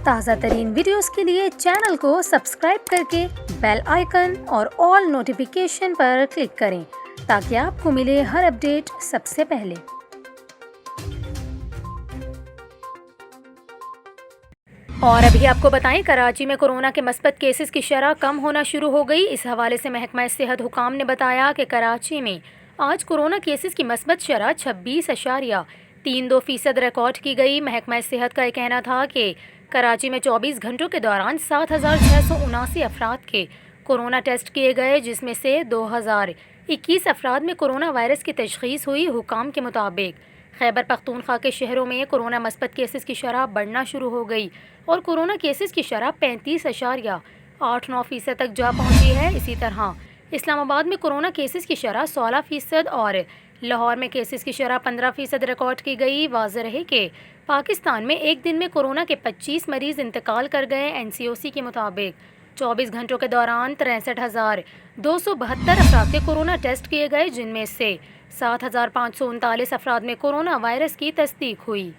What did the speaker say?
ताज़ा तरीन वीडियोस के लिए चैनल को सब्सक्राइब करके बेल आइकन और ऑल नोटिफिकेशन पर क्लिक करें ताकि आपको मिले हर अपडेट सबसे पहले। और अभी आपको बताएं, कराची में कोरोना के मस्बत केसेस की शरह कम होना शुरू हो गई। इस हवाले से महकमा सेहत हुकाम ने बताया कि कराची में आज कोरोना केसेस की मस्बत शरह 26.32% रिकॉर्ड की गई। महकमा सेहत का यह कहना था कि कराची में 24 घंटों के दौरान 7,679 अफराद के कोरोना टेस्ट किए गए, जिसमें से 2,021 अफराद में कोरोना वायरस की तशख़ीस हुई। हुकाम के मुताबिक खैबर पख्तूनख्वा के शहरों में कोरोना मस्बत केसेस की शरह बढ़ना शुरू हो गई और कोरोना केसेस की शरह 35.89% तक जा पहुंची है। इसी तरह इस्लामाबाद में कोरोना केसेस की शरह 16% और लाहौर में केसेस की शरह 15% रिकॉर्ड की गई। वाज़ेह रहे कि पाकिस्तान में एक दिन में कोरोना के 25 मरीज़ इंतकाल कर गए। NCOC के मुताबिक 24 घंटों के दौरान 63,272 अफराद के कोरोना टेस्ट किए गए, जिनमें से 7,539 अफराद में कोरोना वायरस की तस्दीक हुई।